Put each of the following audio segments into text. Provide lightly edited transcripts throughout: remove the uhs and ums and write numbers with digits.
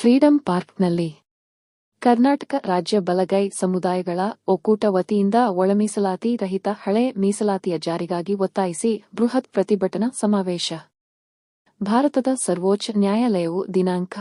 Freedom ಪಾರ್ಕ್ನಲ್ಲಿ ಕರ್ನಾಟಕ ರಾಜ್ಯ ಬಲಗೈ ಸಮುದಾಯಗಳ ಒಕ್ಕೂಟ ವತಿಯಿಂದ ಒಳಮೀಸಲಾತಿ ರಹಿತ ಹಳೆ ಮೀಸಲಾತಿಯ ಜಾರಿಗಾಗಿ ಒತ್ತಾಯಿಸಿ ಬೃಹತ್ ಪ್ರತಿಭಟನಾ ಸಮಾವೇಶ. ಭಾರತದ ಸರ್ವೋಚ್ಚ ನ್ಯಾಯಾಲಯವು ದಿನಾಂಕ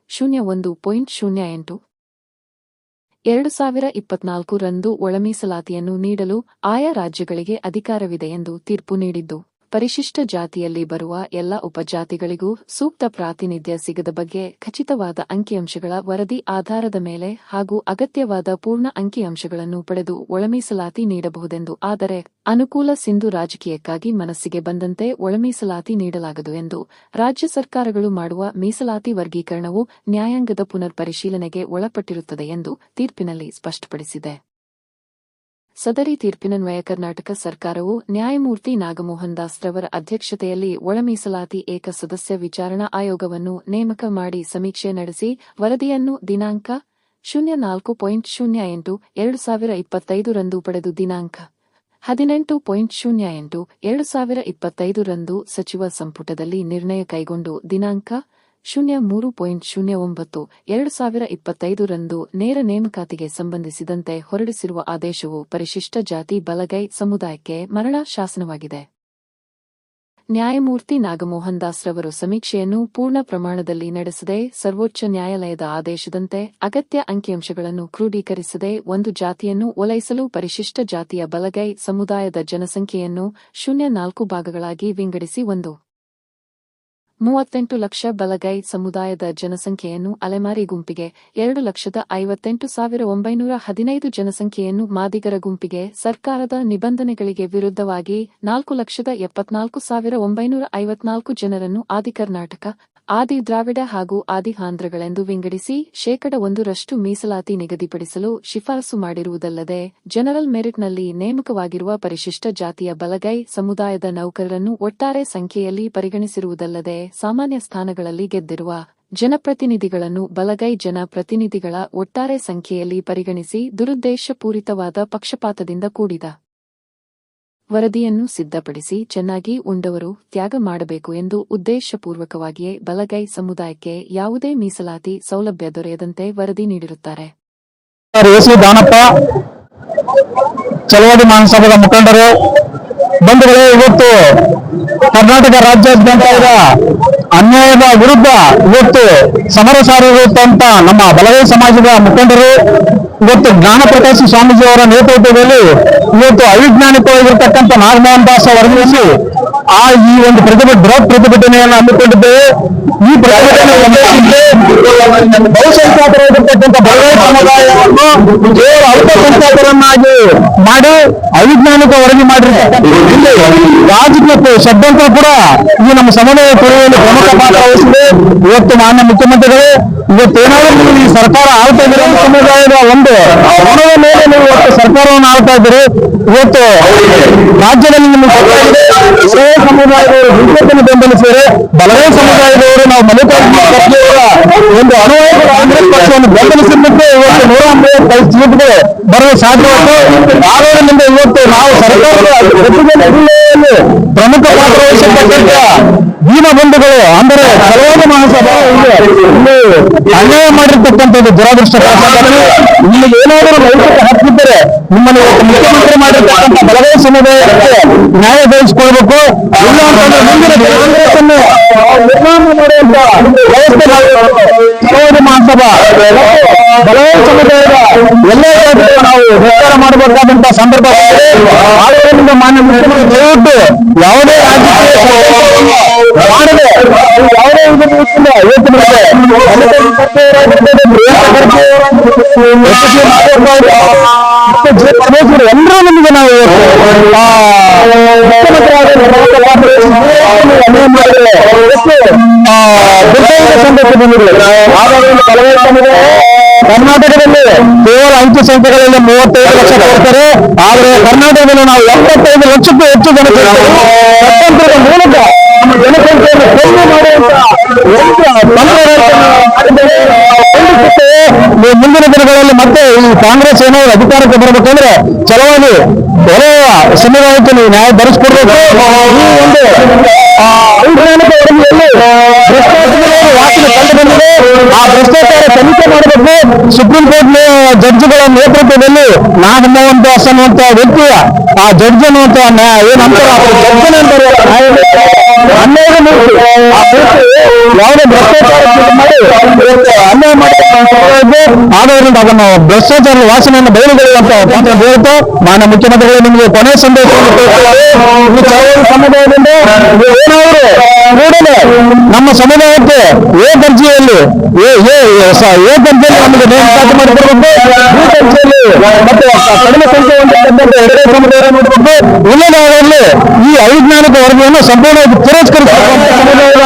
01.08.2024 ರಂದು ಒಳಮೀಸಲಾತಿಯನ್ನು ನೀಡಲು ಆಯಾ ರಾಜ್ಯಗಳಿಗೆ ಅಧಿಕಾರವಿದೆ ಎಂದು ತೀರ್ಪು ನೀಡಿದ್ದು, ಪರಿಶಿಷ್ಟ ಜಾತಿಯಲ್ಲಿ ಬರುವ ಎಲ್ಲ ಉಪಜಾತಿಗಳಿಗೂ ಸೂಕ್ತ ಪ್ರಾತಿನಿಧ್ಯ ಸಿಗದ ಬಗ್ಗೆ ಖಚಿತವಾದ ಅಂಕಿಅಂಶಗಳ ವರದಿ ಆಧಾರದ ಮೇಲೆ ಹಾಗೂ ಅಗತ್ಯವಾದ ಪೂರ್ಣ ಅಂಕಿಅಂಶಗಳನ್ನು ಪಡೆದು ಒಳಮೀಸಲಾತಿ ನೀಡಬಹುದೆಂದು. ಆದರೆ ಅನುಕೂಲ ಸಿಂಧು ರಾಜಕೀಯಕ್ಕಾಗಿ ಮನಸ್ಸಿಗೆ ಬಂದಂತೆ ಒಳಮೀಸಲಾತಿ ನೀಡಲಾಗದು ಎಂದು ರಾಜ್ಯ ಸರ್ಕಾರಗಳು ಮಾಡುವ ಮೀಸಲಾತಿ ವರ್ಗೀಕರಣವು ನ್ಯಾಯಾಂಗದ ಪುನರ್ ಪರಿಶೀಲನೆಗೆ ಒಳಪಟ್ಟಿರುತ್ತದೆ ಎಂದು ತೀರ್ಪಿನಲ್ಲಿ ಸ್ಪಷ್ಟಪಡಿಸಿದೆ. ಸದರಿ ತೀರ್ಪಿನನ್ವಯ ಕರ್ನಾಟಕ ಸರ್ಕಾರವು ನ್ಯಾಯಮೂರ್ತಿ ನಾಗಮೋಹನ್ ದಾಸ್ ರವರ ಅಧ್ಯಕ್ಷತೆಯಲ್ಲಿ ಒಳಮೀಸಲಾತಿ ಏಕ ಸದಸ್ಯ ವಿಚಾರಣಾ ಆಯೋಗವನ್ನು ನೇಮಕ ಮಾಡಿ ಸಮೀಕ್ಷೆ ನಡೆಸಿ ವರದಿಯನ್ನು ದಿನಾಂಕ 04.08.2025 ರಂದು ಪಡೆದು ದಿನಾಂಕ 18.08.2025 ರಂದು ಸಚಿವ ಸಂಪುಟದಲ್ಲಿ ನಿರ್ಣಯ ಕೈಗೊಂಡು ದಿನಾಂಕ 03.09.2025 ರಂದು ನೇರ ನೇಮಕಾತಿಗೆ ಸಂಬಂಧಿಸಿದಂತೆ ಹೊರಡಿಸಿರುವ ಆದೇಶವು ಪರಿಶಿಷ್ಟ ಜಾತಿ ಬಲಗೈ ಸಮುದಾಯಕ್ಕೆ ಮರಣ ಶಾಸನವಾಗಿದೆ. ನ್ಯಾಯಮೂರ್ತಿ ನಾಗಮೋಹನ್ ದಾಸ್ ರವರು ಸಮೀಕ್ಷೆಯನ್ನು ಪೂರ್ಣ ಪ್ರಮಾಣದಲ್ಲಿ ನಡೆಸದೆ, ಸರ್ವೋಚ್ಚ ನ್ಯಾಯಾಲಯದ ಆದೇಶದಂತೆ ಅಗತ್ಯ ಅಂಕಿಅಂಶಗಳನ್ನು ಕ್ರೋಢೀಕರಿಸದೆ ಒಂದು ಜಾತಿಯನ್ನು ಓಲೈಸಲು ಪರಿಶಿಷ್ಟ ಜಾತಿಯ ಬಲಗೈ ಸಮುದಾಯದ ಜನಸಂಖ್ಯೆಯನ್ನು 04 ಭಾಗಗಳಾಗಿ ವಿಂಗಡಿಸಿ 38 ಲಕ್ಷ ಬಲಗೈ ಸಮುದಾಯದ ಜನಸಂಖ್ಯೆಯನ್ನು ಅಲೆಮಾರಿ ಗುಂಪಿಗೆ, 2,58,915 ಜನಸಂಖ್ಯೆಯನ್ನು ಮಾದಿಗರ ಗುಂಪಿಗೆ, ಸರ್ಕಾರದ ನಿಬಂಧನೆಗಳಿಗೆ ವಿರುದ್ಧವಾಗಿ 4,74,954 ಜನರನ್ನು ಆದಿಕರ್ನಾಟಕ, ಆದಿ ದ್ರಾವಿಡ ಹಾಗೂ ಆದಿ ಆಂಧ್ರಗಳೆಂದು ವಿಂಗಡಿಸಿ 1% ಮೀಸಲಾತಿ ನಿಗದಿಪಡಿಸಲು ಶಿಫಾರಸು ಮಾಡಿರುವುದಲ್ಲದೆ, ಜನರಲ್ ಮೆರಿಟ್ನಲ್ಲಿ ನೇಮಕವಾಗಿರುವ ಪರಿಶಿಷ್ಟ ಜಾತಿಯ ಬಲಗೈ ಸಮುದಾಯದ ನೌಕರರನ್ನು ಒಟ್ಟಾರೆ ಸಂಖ್ಯೆಯಲ್ಲಿ ಪರಿಗಣಿಸಿರುವುದಲ್ಲದೆ, ಸಾಮಾನ್ಯ ಸ್ಥಾನಗಳಲ್ಲಿ ಗೆದ್ದಿರುವ ಜನಪ್ರತಿನಿಧಿಗಳನ್ನು ಬಲಗೈ ಜನಪ್ರತಿನಿಧಿಗಳ ಒಟ್ಟಾರೆ ಸಂಖ್ಯೆಯಲ್ಲಿ ಪರಿಗಣಿಸಿ ದುರುದ್ದೇಶಪೂರಿತವಾದ ಪಕ್ಷಪಾತದಿಂದ ಕೂಡಿದ ವರದಿಯನ್ನು ಸಿದ್ಧಪಡಿಸಿ ಚೆನ್ನಾಗಿ ಉಂಡವರು ತ್ಯಾಗ ಮಾಡಬೇಕು ಎಂದು ಉದ್ದೇಶಪೂರ್ವಕವಾಗಿಯೇ ಬಲಗೈ ಸಮುದಾಯಕ್ಕೆ ಯಾವುದೇ ಮೀಸಲಾತಿ ಸೌಲಭ್ಯ ದೊರೆಯದಂತೆ ವರದಿ ನೀಡಿರುತ್ತಾರೆ. ಚಲವಾದಿ ಮಹಾಸಭಾದ ಮುಖಂಡರು ಬಂಧುಗಳೇ, ಇವತ್ತು ಕರ್ನಾಟಕ ರಾಜ್ಯಾದ್ಯಂತ ಅನ್ಯಾಯದ ವಿರುದ್ಧ ಇವತ್ತು ಸಮರ ಸಾರಿರುತ್ತಂತ ನಮ್ಮ ಬಲಗೈ ಸಮಾಜದ ಮುಖಂಡರು ಇವತ್ತು ಜ್ಞಾನಪ್ರಕಾಶ ಸ್ವಾಮೀಜಿ ಅವರ ನೇತೃತ್ವದಲ್ಲಿ ಇವತ್ತು ಅವಿಜ್ಞಾನಿಕವಾಗಿರ್ತಕ್ಕಂಥ ನಾಗಮೋಹನ್ ದಾಸ್ ವರದಿಯಲ್ಲಿ ಈ ಒಂದು ಬೃಹತ್ ಪ್ರತಿಭಟನೆಯನ್ನು ಹಮ್ಮಿಕೊಂಡಿದ್ದೇವೆ. ಈ ಪ್ರತಿಭಟನೆ ಬಹುಸಂಖ್ಯಾತರಾಗಿರ್ತಕ್ಕಂಥ ಬಲಗೈ ಸಮುದಾಯವನ್ನು ಕೇವಲ ಅಲ್ಪಸಂಖ್ಯಾತರನ್ನಾಗಿ ಮಾಡಿ ಅವಿಜ್ಞಾನಿಕ ವರದಿ ಮಾಡಿರ್ತಕ್ಕಂಥ ರಾಜಕೀಯ ಷಡ್ಯಂತ್ರ ಕೂಡ ಈ ನಮ್ಮ ಸಮುದಾಯ ತೊಳೆಯುವಲ್ಲಿ ಪ್ರಮುಖ ಪಾತ್ರ ವಹಿಸಿದೆ. ಇವತ್ತು ಮಾನ್ಯ ಮುಖ್ಯಮಂತ್ರಿಗಳು ಇವತ್ತೇನಾದರೂ ಈ ಸರ್ಕಾರ ಆಳ್ತಾ ಇದ್ದಾರೆ, ಸಮುದಾಯದ ಒಂದು ಹಣದ ಮೇಲೆ ನೀವು ಇವತ್ತು ಸರ್ಕಾರವನ್ನು ಆಳ್ತಾ ಇದ್ದೀರಿ. ಇವತ್ತು ರಾಜ್ಯದಲ್ಲಿ ನಿಮಗೆ ಸಮುದಾಯದವರು ಬಿಜೆಪಿಯನ್ನು ಬೆಂಬಲಿಸಿದರೆ, ಬಲಗೈ ಸಮುದಾಯದವರು ನಾವು ಮಲ್ಲಿಕಾರ್ಜುನ ಖರ್ಗೆ ಅವರ ಒಂದು ಅನುಯಾಯಿಗಳು ಕಾಂಗ್ರೆಸ್ ಪಕ್ಷವನ್ನು ಬೆಂಬಲಿಸಿದ್ದಕ್ಕೆ ಇವತ್ತು 135 ಸೀಟ್ಗಳು ಬರಲು ಸಾಧ್ಯವಾಯಿತು. ಆರೋಗ್ಯದಿಂದ ಇವತ್ತು ನಾವು ಸರ್ಕಾರದ ನಿರ್ಣಯದಲ್ಲಿ ಪ್ರಮುಖ ಪಾತ್ರ ವಹಿಸಿರ್ತಕ್ಕಂಥ ದೀನಬಂಧುಗಳು ಅಂದರೆ ಚಲವಾದಿ ಮಹಾಸಭಾ ಇಲ್ಲಿ ಅನ್ಯಾಯ ಮಾಡಿರ್ತಕ್ಕಂಥದ್ದು ದುರದೃಷ್ಟಕರ. ನಿಮಗೆ ಏನಾದರೂ ನೈತಿಕ ಹಕ್ಕಿದ್ದರೆ ನಿಮ್ಮನ್ನು ಮುಖ್ಯಮಂತ್ರಿ ಮಾಡಿರ್ತಕ್ಕಂಥ ಬಲಗೈ ಸಮುದಾಯಕ್ಕೆ ನ್ಯಾಯ ದೊರಕಿಸಿಕೊಳ್ಬೇಕು. ಇಲ್ಲ ಅಂತಂದ್ರೆ ಮುಂದಿನ ಕಾಂಗ್ರೆಸ್ ಅನ್ನು ನಿರ್ಮಾಣ ಮಾಡುವಂತ ವ್ಯವಸ್ಥೆ ಚಲವಾದಿ ಮಹಾಸಭಾ ಬಲಗೈ ಸಮುದಾಯದ ಎಲ್ಲ ನಾವು ನಿರ್ಧಾರ ಮಾಡಬೇಕಾದಂತಹ ಸಂದರ್ಭ ಆಯೋಗದಿಂದ ಮಾನ್ಯ ಮುಖ್ಯಮಂತ್ರಿ ದಯವಿಟ್ಟು ಯಾವುದೇ ರಾಜಕೀಯ ಮಾಡದೆ ಯಾವುದೇ ಎಲ್ಲರೂ ನಮಗೆ ನಾವು ಕರ್ನಾಟಕದಲ್ಲಿ ಕೇವಲ ಅಂಕಿ ಸಂಖ್ಯೆಗಳಲ್ಲಿ 35 ಲಕ್ಷ ಕೊಡ್ತಾರೆ. ಆದರೆ ಕರ್ನಾಟಕದಲ್ಲಿ ನಾವು 75 ಲಕ್ಷಕ್ಕೂ ಹೆಚ್ಚು ಜನಸಂಖ್ಯೆ ಸ್ವತಂತ್ರದ ಮೂಲಕ ನಮ್ಮ ಜನಸಂಖ್ಯೆಯನ್ನು ಕಡಿಮೆ ಮಾಡುವಂತ ಮುಂದಿನ ದಿನಗಳಲ್ಲಿ ಮತ್ತೆ ಈ ಕಾಂಗ್ರೆಸ್ ಏನಾದ್ರು ಅಧಿಕಾರಕ್ಕೆ ಬರಬೇಕಂದ್ರೆ ಚಲವಾದಿ ಹೊರೆಯ ಸಮುದಾಯಕ್ಕೆ ನೀವು ನ್ಯಾಯ ಧರಿಸಿಕೊಡ್ಬೇಕು. ಈ ಒಂದು ವೈಜ್ಞಾನಿಕ ವರದಿಯಲ್ಲಿ ಭ್ರಷ್ಟಾಚಾರ ವಾಸನೆ ಕಂಡು ಬಂದಿದೆ. ಆ ಭ್ರಷ್ಟಾಚಾರ ತನಿಖೆ ಮಾಡಬೇಕು. ಸುಪ್ರೀಂ ಕೋರ್ಟ್ ಜಡ್ಜ್ಗಳ ನೇತೃತ್ವದಲ್ಲಿ ನಾಗಮೋಹನ್ ದಾಸ್ ಅನ್ನುವಂತ ವ್ಯಕ್ತಿಯ ಆ ಜಡ್ಜ್ ಅನ್ನುವಂತ ಏನಂತಾರೆ ಯಾವುದೇ ಭ್ರಷ್ಟಾಚಾರ ಮಾಡಿ ಅನ್ಯಾಯ ಆದವರಿಂದ ಅದನ್ನು ಭ್ರಷ್ಟಾಚಾರದ ವಾಸನೆಯನ್ನು ಬಯಲುಗೊಳ್ಳುವಂತ ಹೇಳ್ತಾ ಮಾನ್ಯ ಮುಖ್ಯಮಂತ್ರಿಗಳು ನಿಮಗೆ ಕೊನೆ ಸಂದೇಶವನ್ನು ಸಮುದಾಯದಿಂದ ಏನಾದ್ರು ಕೂಡಲೇ ನಮ್ಮ ಸಮುದಾಯಕ್ಕೆ ಎ ದರ್ಜೆಯಲ್ಲಿ ಎ ದರ್ಜೆಯಲ್ಲಿ ನಮಗೆ ನೇಮಕಾತಿ ಮಾಡಿಕೊಡಬೇಕು. ಬಿ ದರ್ಜೆಯಲ್ಲಿ ಮತ್ತೆ ಕಡಿಮೆ ಸಂಖ್ಯೆ ಹೊಂದಿದ್ದಂತೆ ಎರಡೇ ಸಮುದಾಯ ನೋಡಬೇಕು. ಇಲ್ಲದಾದಲ್ಲಿ ಈ ಅವೈಜ್ಞಾನಿಕ ವರದಿಯನ್ನು ಸಂಪೂರ್ಣವಾಗಿ ತಿರಸ್ಕರಿಸಬೇಕು ಸಮುದಾಯದ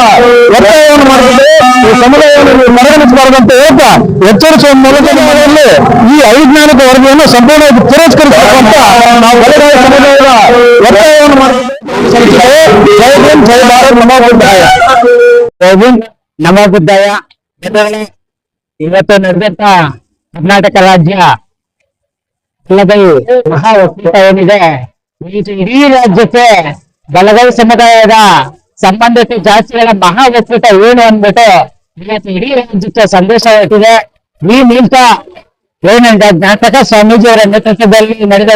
ಒತ್ತಾಯವನ್ನು ಮಾಡುತ್ತದೆ. ಈ ಸಮುದಾಯವನ್ನು ಪರಿಗಣಿಸಬಾರದಂತೆ ಹೇಳ್ತಾ ಎಚ್ಚರಿಸುವ ಮೂಲಕ ಈ ಅವೈಜ್ಞಾನಿಕ ವರದಿಯನ್ನು ಸಂಪೂರ್ಣವಾಗಿ ತಿರಸ್ಕರಿಸಬೇಕು ಅಂತ ನಾವು ಬಲಗಾಯ ಸಮುದಾಯದ ಒತ್ತಾಯವನ್ನು ಮಾಡುತ್ತೇವೆ. ಜೈ ಭೀಮ್, ಜೈ ಭಾರತ್, ನಮೋ ಬುದ್ಧಾಯ. ಜೈ ಭೀಮ್, ನಮೋ ಬುದ್ಧಾಯ. ಇವತ್ತು ನಡೆದಂತ ಕರ್ನಾಟಕ ರಾಜ್ಯ ಮಹಾ ಒಕ್ಕೂಟ ಏನಿದೆ, ಇಡೀ ರಾಜ್ಯಕ್ಕೆ ಬಲಗೈ ಸಮುದಾಯದ ಸಂಬಂಧಿತ ಜಾತಿಗಳ ಮಹಾ ಒಕ್ಕೂಟ ಏನು ಅಂದ್ಬಿಟ್ಟು ಇವತ್ತು ಇಡೀ ರಾಜ್ಯಕ್ಕೆ ಸಂದೇಶ ಹೊರಟಿದೆ. ಈ ಮೂಲಕ ಏನಂತ ಜ್ಞಾಪಕ ಸ್ವಾಮೀಜಿಯವರ ನೇತೃತ್ವದಲ್ಲಿ ನಡೆದ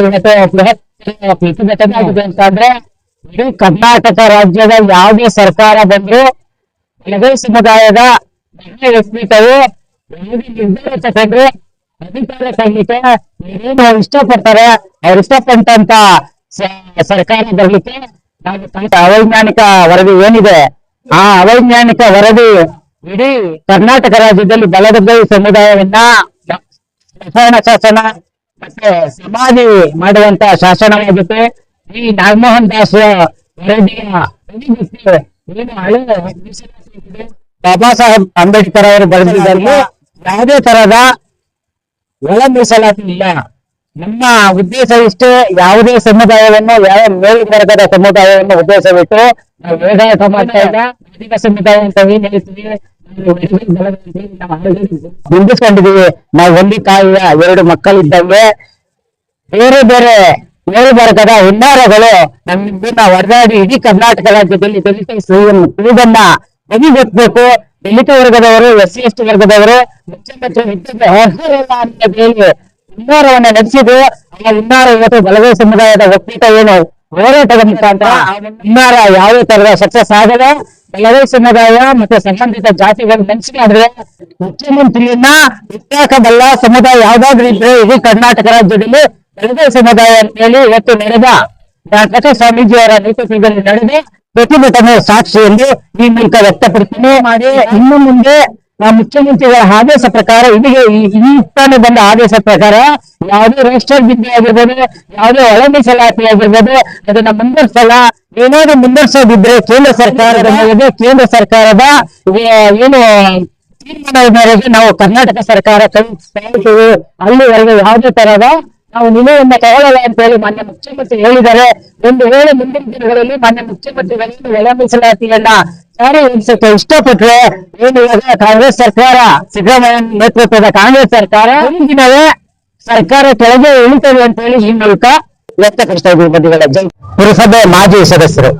ಪ್ರತಿಭಟನೆ ಆಗಿದೆ ಅಂತಂದ್ರೆ, ಇಡೀ ಕರ್ನಾಟಕ ರಾಜ್ಯದ ಯಾವುದೇ ಸರ್ಕಾರ ಬಂದ್ರು ಬಲಗೈ ಸಮುದಾಯದ ಒಕ್ಕೂಟವು ನಿರ್ಧಾರ ತಗೊಂಡ್ರೆ ಅಧಿಕಾರ ತಗೊಳ್ಳಿಕ್ಕೆ ಏನು ಇಷ್ಟಪಡ್ತಾರೆ ಅವ್ರು ಇಷ್ಟಪಟ್ಟಂತ ಸರ್ಕಾರ ಬರ್ಲಿಕ್ಕೆ ನಾವು ಅವೈಜ್ಞಾನಿಕ ವರದಿ ಏನಿದೆ ಆ ಅವೈಜ್ಞಾನಿಕ ವರದಿ ಇಡೀ ಕರ್ನಾಟಕ ರಾಜ್ಯದಲ್ಲಿ ಬಲಗೈ ಸಮುದಾಯವನ್ನ ರಸಾಯನ ಶಾಸನ ಮತ್ತೆ ಸಮಾಧಿ ಮಾಡುವಂತ ಶಾಸನವಾಗುತ್ತೆ. ಈ ನಾಗಮೋಹನ್ ದಾಸ್ ವರದಿಯ ಏನು ಹಳೆ ಬಾಬಾ ಸಾಹೇಬ್ ಅಂಬೇಡ್ಕರ್ ಅವರು ಬರೆದಿದ್ದಾರೆ. ಯಾವುದೇ ತರಹದ ಒಳ ಮೀಸಲಾತಿ ಇಲ್ಲ. ನಮ್ಮ ಉದ್ದೇಶ ಇಷ್ಟೇ, ಯಾವುದೇ ಸಮುದಾಯವನ್ನು ಯಾವ ಮೇಲ್ವರ್ಗದ ಸಮುದಾಯವನ್ನು ಉದ್ದೇಶವಿಟ್ಟು ನಾವು ವೇದಾಂತ ಮಾಡ್ತಾ ಇಲ್ಲ. ಅಧಿಕ ಸಮುದಾಯ ಅಂತ ಏನ್ ಹೇಳ್ತೀವಿ, ಬಿಂಬಿಸ್ಕೊಂಡಿದೀವಿ. ನಾವು ಒಂದೇ ತಾಯಿಯ ಎರಡು ಮಕ್ಕಳಿದ್ದಂಗೆ ಬೇರೆ ಬೇರೆ ಮೇಲ್ವರ್ಗದ ಹುನ್ನಾರಗಳು ನಮ್ಮಿಂದ ಹೊರದಾಡಿ ಇಡೀ ಕರ್ನಾಟಕ ರಾಜ್ಯದಲ್ಲಿ ದಲಿತ ಇದನ್ನ ಬದಿಗೊತ್ತಬೇಕು. ದಲಿತ ವರ್ಗದವರು, SC/ST ವರ್ಗದವರು ಮುಖ್ಯಮಂತ್ರಿ ಅರ್ಹರಲ್ಲ ಅಂತ ಹೇಳಿ ಹುನ್ನಾರವನ್ನ ನಡೆಸಿದ್ರು. ಆ ಹುನ್ನಾರ ಇವತ್ತು ಬಲಗೈ ಸಮುದಾಯದ ಒಕ್ಕೂಟ ಏನು ಹೋರಾಟದ ಮುಖಾಂತರ ಹುನ್ನಾರ ಯಾವುದೇ ತರದ ಸಕ್ಸಸ್ ಆಗದೆ ಬಲಗೈ ಸಮುದಾಯ ಮತ್ತೆ ಸಂಬಂಧಿತ ಜಾತಿಗಳು ನೆನೆಸಿದ್ರೆ ಮುಖ್ಯಮಂತ್ರಿಯನ್ನ ಹುಟ್ಟಾಕಬಲ್ಲ ಸಮುದಾಯ ಯಾವ್ದಾದ್ರು ಇದ್ರೆ ಇಡೀ ಕರ್ನಾಟಕ ರಾಜ್ಯದಲ್ಲಿ ಬಲಗೈ ಸಮುದಾಯ ಅಂತ ಹೇಳಿ ಇವತ್ತು ನಡೆದ ಜ್ಞಾಪಕ ಸ್ವಾಮೀಜಿಯವರ ನೇತೃತ್ವದಲ್ಲಿ ನಡೆದ ಪ್ರತಿಭಟನೆ ಸಾಕ್ಷಿಯಲ್ಲಿ ಈ ಮೂಲಕ ವ್ಯಕ್ತಪಡಿಸ್ತೀನಿ ಮಾಡಿ. ಇನ್ನು ಮುಂದೆ ಮುಖ್ಯಮಂತ್ರಿಗಳ ಆದೇಶ ಪ್ರಕಾರ ಈ ತಾನೇ ಬಂದ ಆದೇಶ ಪ್ರಕಾರ ಯಾವುದೇ ರಿಜಿಸ್ಟರ್ ಬಿದ್ದೆ ಆಗಿರ್ಬೋದು, ಯಾವುದೇ ಒಳ ಮೀಸಲಾತಿ ಆಗಿರ್ಬೋದು, ಅದನ್ನ ಮುಂದುವರ್ಸಲ್ಲ. ಏನಾದ್ರು ಮುಂದುವರ್ಸೋದಿದ್ರೆ ಕೇಂದ್ರ ಸರ್ಕಾರದ ಏನು ತೀರ್ಮಾನ ಮೇರೆಗೆ ನಾವು ಕರ್ನಾಟಕ ಸರ್ಕಾರ ಕಳಿಸ್ತೀವಿ. ಅಲ್ಲಿವರೆಗೆ ಯಾವುದೇ ತರಹದ ನಾವು ನಿಲುವನ್ನು ತಗೊಳ್ಳಲ್ಲ ಅಂತ ಹೇಳಿ ಮಾನ್ಯ ಮುಖ್ಯಮಂತ್ರಿ ಹೇಳಿದ್ದಾರೆ. ಒಂದು ವೇಳೆ ಮುಂದಿನ ದಿನಗಳಲ್ಲಿ ಮಾನ್ಯ ಮುಖ್ಯಮಂತ್ರಿಗಳು ಒಳ ಮೀಸಲಾತಿಯನ್ನ ಜಾರಿಗೊಳಿಸಕ್ಕೆ ಇಷ್ಟಪಟ್ರೆ ಏನು ಕಾಂಗ್ರೆಸ್ ಸರ್ಕಾರ, ಸಿದ್ದರಾಮಯ್ಯ ನೇತೃತ್ವದ ಕಾಂಗ್ರೆಸ್ ಸರ್ಕಾರ ದಿನವೇ ಸರ್ಕಾರ ಕೆಳಗೆ ಇಳಿತದೆ ಅಂತ ಹೇಳಿ ಈ ಮೂಲಕ ವ್ಯಕ್ತಪಡಿಸ್ತಾ ಇದ್ದೀವಿ. ಪುರಸಭೆ ಮಾಜಿ ಸದಸ್ಯರು